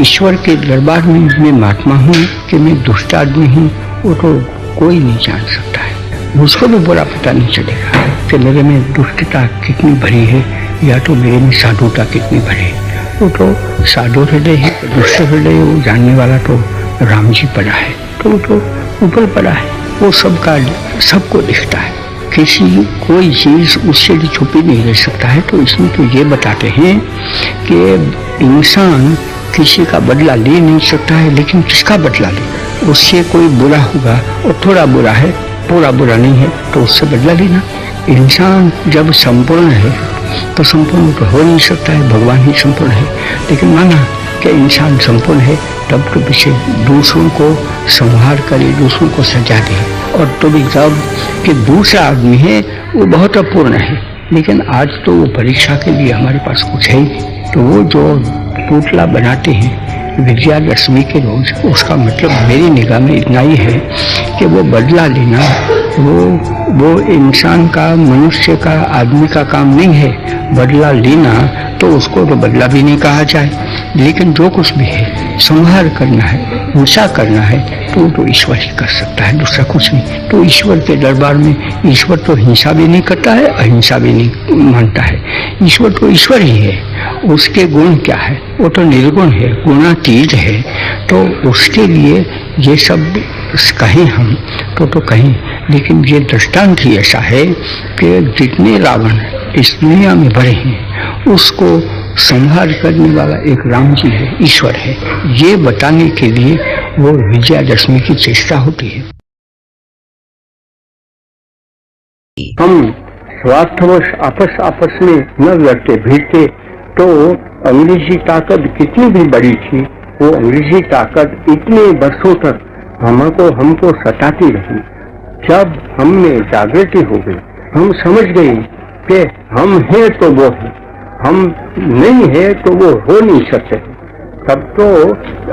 ईश्वर के दरबार में मैं महात्मा हूँ कि मैं दुष्ट आदमी हूँ, वो तो कोई नहीं जान सकता है। मुझको भी बुरा पता नहीं चलेगा कि मेरे में दुष्टता कितनी भरी है या तो मेरे में साधुता कितनी भरी है। वो तो साधु हृदय है, दुष्ट हृदय वो जानने वाला तो राम जी पड़ा है, तो वो तो ऊपर पड़ा है, वो सबको दिखता है। किसी कोई चीज उससे भी छुपी नहीं रह सकता है। तो इसमें तो ये बताते हैं कि इंसान किसी का बदला ले नहीं सकता है, लेकिन किसका बदला ले? उससे कोई बुरा होगा और थोड़ा बुरा है, पूरा बुरा नहीं है, तो उससे बदला लेना। इंसान जब संपूर्ण है तो संपूर्ण तो हो नहीं सकता है, भगवान ही संपूर्ण है। लेकिन माना कि इंसान संपूर्ण है, तब तो पीछे दूसरों को संहार करे, दूसरों को सजा दे। और तो भी जब कि दूसरा आदमी है वो बहुत अपूर्ण है, लेकिन आज तो वो परीक्षा के लिए हमारे पास कुछ है ही। तो वो जो पुतला बनाते हैं विजयादशमी के रोज, उसका मतलब मेरी निगाह में इतना ही है कि वो बदला लेना वो इंसान का, मनुष्य का, आदमी का काम नहीं है। बदला लेना तो उसको तो बदला भी नहीं कहा जाए, लेकिन जो कुछ भी है, संहार करना है, हिंसा करना है, तो ईश्वर ही कर सकता है, दूसरा कुछ नहीं। तो ईश्वर के दरबार में ईश्वर तो हिंसा भी नहीं करता है, अहिंसा भी नहीं मानता है। ईश्वर तो ईश्वर ही है। उसके गुण क्या है? वो तो निर्गुण है, गुणातीत है। तो उसके लिए ये सब कहें हम तो कहें, लेकिन ये दृष्टांत ही ऐसा है कि जितने रावण इस दुनिया में भरे हैं, उसको संहार करने वाला एक राम जी है, ईश्वर है। ये बताने के लिए वो विजयादशमी की चेष्टा होती है। हम स्वार्थवश आपस में न लड़ते भिड़ते तो अंग्रेजी ताकत कितनी भी बड़ी थी, वो अंग्रेजी ताकत इतने वर्षों तक हमको सताती रही। जब हम में जागृति हो गई, हम समझ गए कि हम हैं तो वो है, हम नहीं है तो वो हो नहीं सकते। तब तो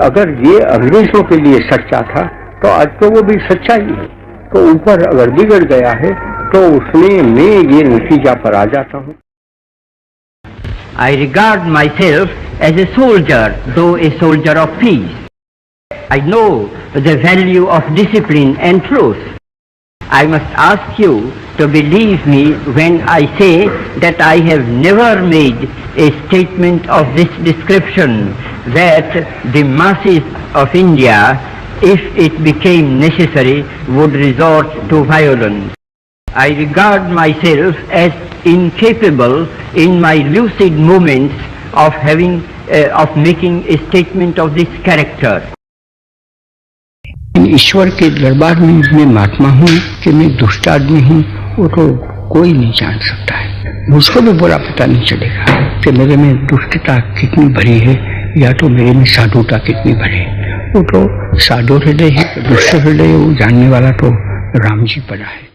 अगर ये अंग्रेजों के लिए सच्चा था तो आज तो वो भी सच्चा ही है। तो ऊपर अगर बिगड़ गया है तो उसमें मैं ये नतीजा पर आ जाता हूँ। I regard myself as a soldier, though a soldier of peace. I know the value of discipline and truth. I must ask you to believe me when I say that I have never made a statement of this description, that the masses of India, if it became necessary, would resort to violence. I regard myself as incapable in my lucid moments of making a statement of this character. ईश्वर के दरबार में मैं महात्मा हूँ कि मैं दुष्ट आदमी हूँ, वो तो कोई नहीं जान सकता है। मुझको भी बुरा पता नहीं चलेगा कि मेरे में दुष्टता कितनी भरी है या तो मेरे में साधुता कितनी भरी है। वो तो साधु हृदय है, दुष्ट हृदय वो जानने वाला तो राम जी पड़ा है।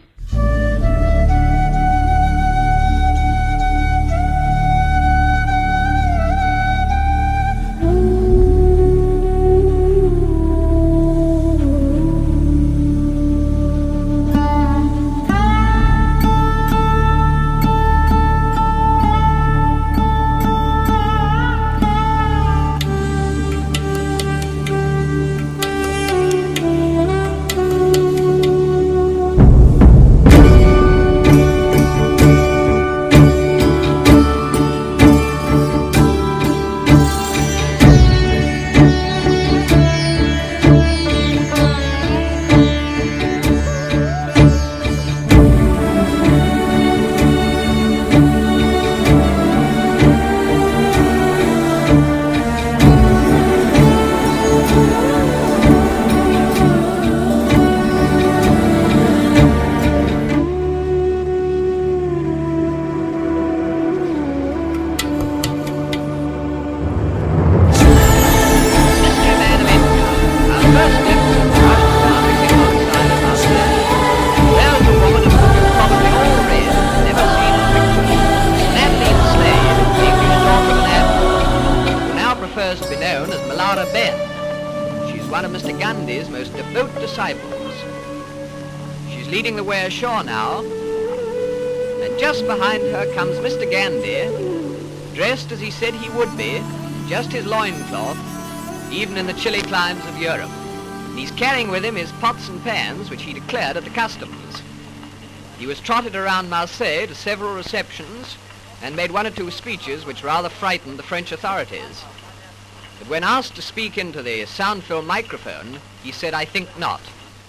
one of Mr. Gandhi's most devout disciples. She's leading the way ashore now, and just behind her comes Mr. Gandhi, dressed as he said he would be, just his loincloth, even in the chilly climes of Europe. And he's carrying with him his pots and pans, which he declared at the customs. He was trotted around Marseille to several receptions and made one or two speeches which rather frightened the French authorities. But when asked to speak into the sound film microphone, he said, "I think not."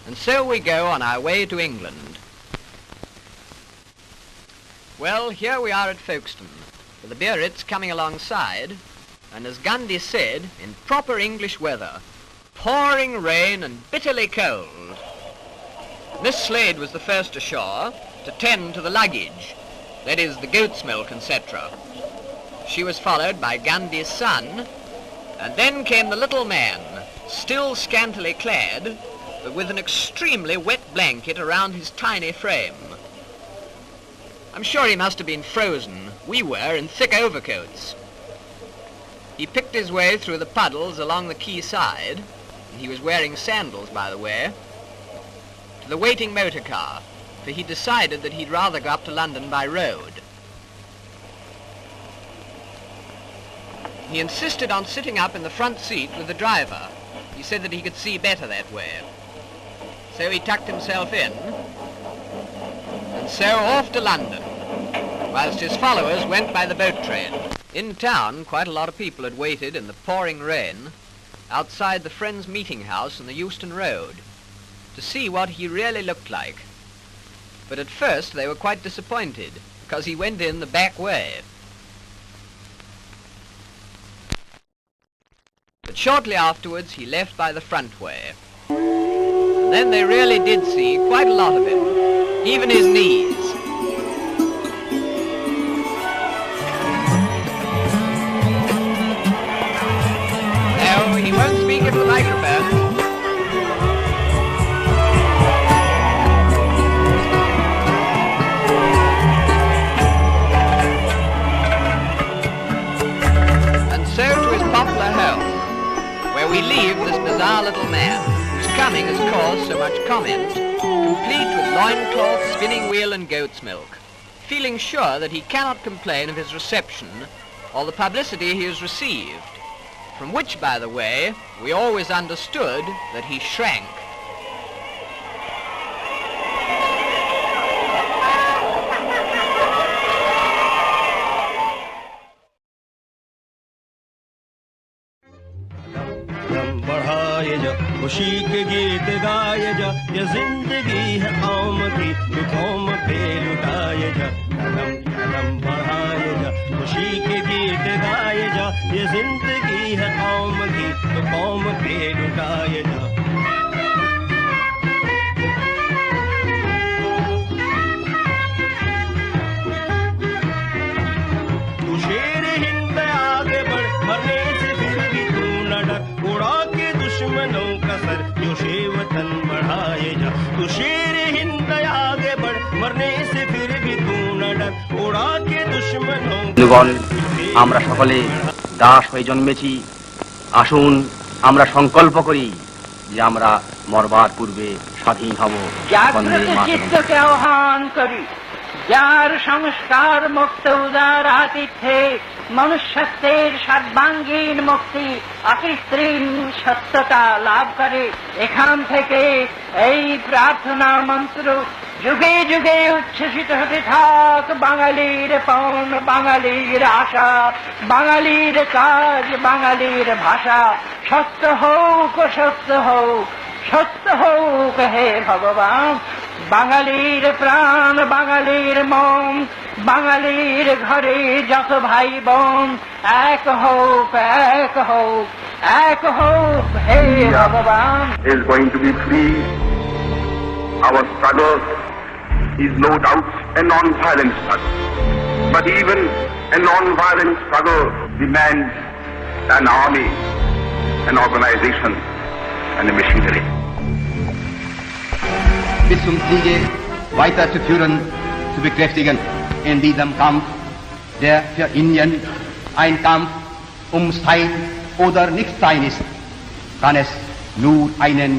And so we go on our way to England. Well, here we are at Folkestone, with the Biarritz coming alongside, and as Gandhi said, in proper English weather, pouring rain and bitterly cold. This slade was the first ashore to tend to the luggage, that is, the goat's milk, etc. She was followed by Gandhi's son, and then came the little man, still scantily clad, but with an extremely wet blanket around his tiny frame. I'm sure he must have been frozen. We were in thick overcoats. He picked his way through the puddles along the quay side, and he was wearing sandals, by the way, to the waiting motor car, for he decided that he'd rather go up to London by road. He insisted on sitting up in the front seat with the driver. He said that he could see better that way. So he tucked himself in, and so off to London, whilst his followers went by the boat train. In town, quite a lot of people had waited in the pouring rain outside the Friends Meeting House on the Euston Road to see what he really looked like. But at first they were quite disappointed, because he went in the back way. But shortly afterwards he left by the front way. And then they really did see quite a lot of him, even his knees. No, he won't speak into the microphone. And so to his popular home, where we leave this bizarre little man, whose coming has caused so much comment, complete with loincloth, spinning wheel and goat's milk, feeling sure that he cannot complain of his reception or the publicity he has received, from which, by the way, we always understood that he shrank. खुशी के गीत गाए जा, ये जिंदगी है कौम की, तू कौम पे लुटाए जा, कदम कदम बढ़ाए जा, खुशी के गीत गाए जा, ये जिंदगी है कौम की, तू कौम पे लुटाए जा। तू शेर हिंद आगे बढ़, मरने से फिर भी तू न डर, उड़ा के दुश्मनों का सर जो शेवतन बढ़ाए जा। तू शेर हिंद आगे बढ़, मरने से फिर भी तू न डर, उड़ा के दुश्मनों का আমরা সকলে দাস হয়ে জন্মেছি। আসুন আমরা সংকল্প করি যে আমরা মরবার পূর্বে স্বাধীন হব। জাগ্রত চিত্তকে আহ্বান করি, যার সংস্কার মুক্ত উদার আতিথ্যে মনুষ্যত্বের সর্বাঙ্গীন মুক্তি অকৃত্রিম সত্যতা লাভ করে। এখান থেকে এই প্রার্থনা মন্ত্র যুগে যুগে উচ্ছ্বসিত হতে থাক। বাঙালির পণ, বাঙালির আশা, বাঙালির কাজ, বাঙালির ভাষা। সত্য হোক, সত্য হোক, সত্য হোক হে ভগবান। বাঙালির প্রাণ, বাঙালির মন, বাঙালির ঘরে যত ভাই বোন, এক হোক, এক হোক, এক হোক হে ভগবান। Is going to be free. Our struggle is no doubt a non-violent struggle, but even a non-violent struggle demands an army, an organization, and a machinery. Bis zum Siege weiterzuführen, zu bekräftigen in diesem Kampf, der für Indien ein Kampf ums Sein oder Nichtsein ist, kann es nur einen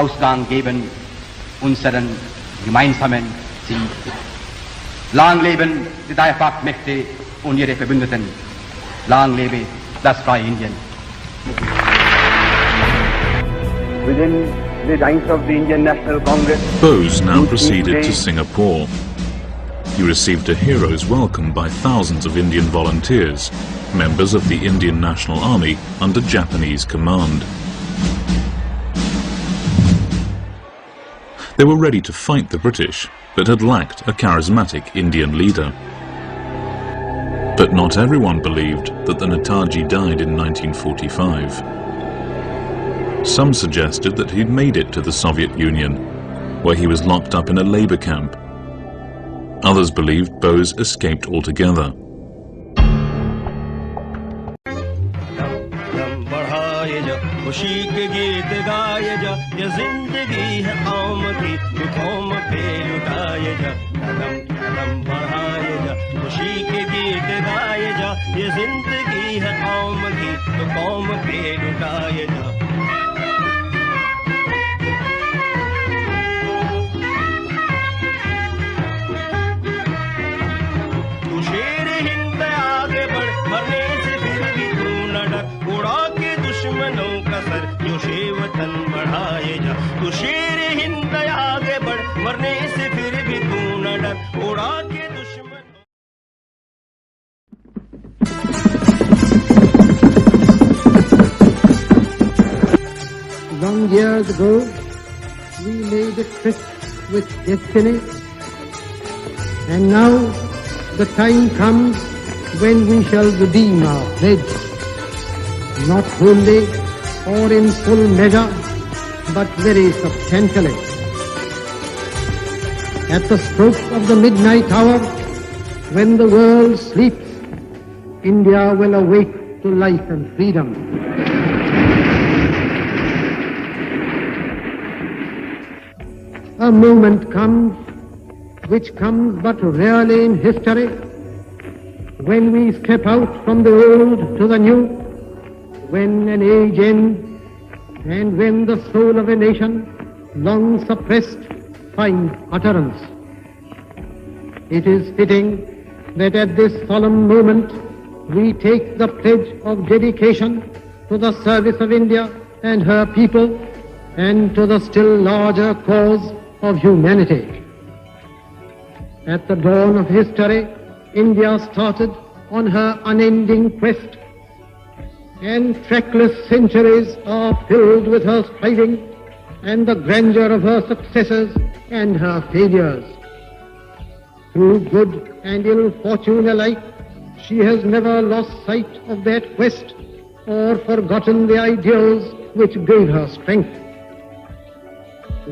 Ausgang geben, unseren gemeinsamen Ziel. Lang leben die drei Machtmächte und ihre Verbündeten. Lang lebe das freie Indien. within the ranks of the Indian National Congress. Bose now proceeded to Singapore. He received a hero's welcome by thousands of Indian volunteers, members of the Indian National Army under Japanese command. They were ready to fight the British, but had lacked a charismatic Indian leader. But not everyone believed that the Netaji died in 1945. Some suggested that he'd made it to the Soviet Union, where he was locked up in a labor camp. Others believed Bose escaped altogether. खुशी के गीत गाए जा, ये जिंदगी है आम की, दुखों में पे लुटाए जा, कदम कदम बढ़ाए जा, खुशी के गीत गाए जा, ये जिंदगी है आम की, दुखों में पे लुटाए जा। तू शेर हिंद आगे बढ़, मरने से फिर भी तू न डर, उड़ा के दुश्मनों का सर, जोशे वतन बढ़ाए जा। तू शेर हिंद आगे बढ़, मरने से फिर भी तू न डर, उड़ा के दुश्मन। Long years ago, we made a tryst with destiny, and now the time comes when we shall redeem our pledge, not wholly or in full measure, but very substantially. At the stroke of the midnight hour, when the world sleeps, India will awake to life and freedom. A moment comes, which comes but rarely in history, when we step out from the old to the new, when an age ends, and when the soul of a nation, long suppressed, finds utterance. It is fitting that at this solemn moment we take the pledge of dedication to the service of India and her people, and to the still larger cause of humanity. At the dawn of history, India started on her unending quest, and trackless centuries are filled with her striving and the grandeur of her successes and her failures. Through good and ill fortune alike, she has never lost sight of that quest or forgotten the ideals which gave her strength.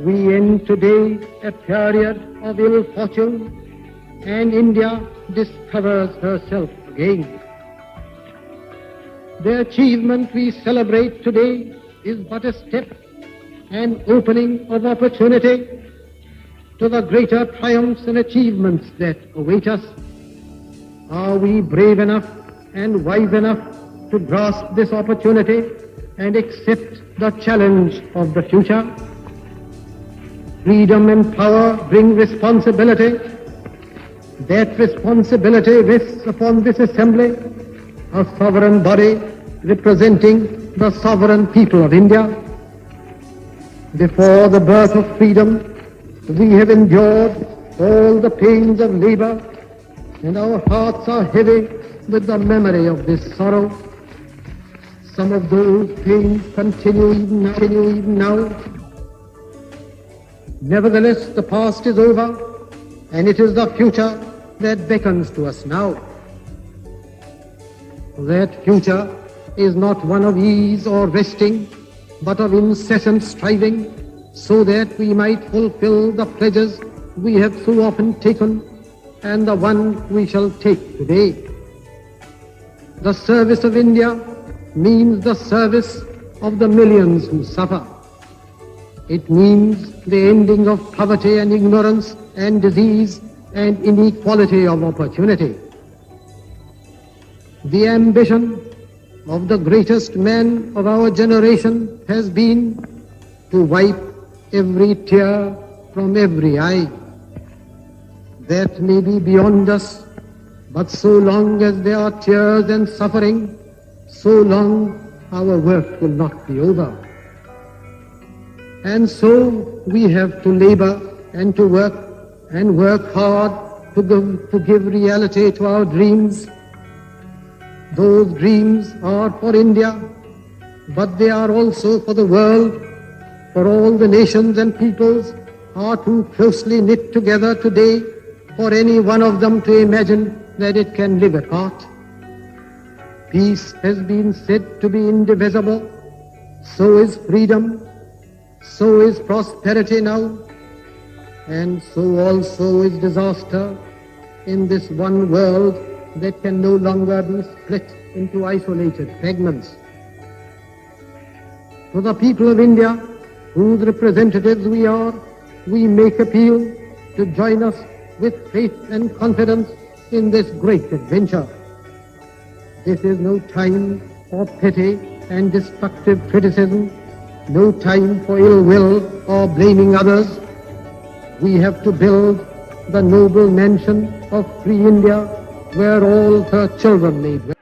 We end today a period of ill fortune, and India discovers herself again. The achievement we celebrate today is but a step, an opening of opportunity to the greater triumphs and achievements that await us. Are we brave enough and wise enough to grasp this opportunity and accept the challenge of the future? Freedom and power bring responsibility. That responsibility rests upon this assembly, a sovereign body representing the sovereign people of India. Before the birth of freedom, we have endured all the pains of labor, and our hearts are heavy with the memory of this sorrow. Some of those pains continue even now. Nevertheless, the past is over, and it is the future that beckons to us now. That future is not one of ease or resting, but of incessant striving, so that we might fulfill the pledges we have so often taken, and the one we shall take today. The service of India means the service of the millions who suffer. It means the ending of poverty and ignorance and disease and inequality of opportunity. The ambition of the greatest man of our generation has been to wipe every tear from every eye. That may be beyond us, but so long as there are tears and suffering, so long our work will not be over. And so we have to labor and to work hard to give reality to our dreams. Those dreams are for India, but they are also for the world, for all the nations and peoples are too closely knit together today for any one of them to imagine that it can live apart. Peace has been said to be indivisible, so is freedom, so is prosperity now, and so also is disaster in this one world that can no longer be split into isolated fragments. To the people of India, whose representatives we are, we make appeal to join us with faith and confidence in this great adventure. This is no time for petty and destructive criticism, no time for ill will or blaming others. We have to build the noble mansion of free India where all her children may dwell.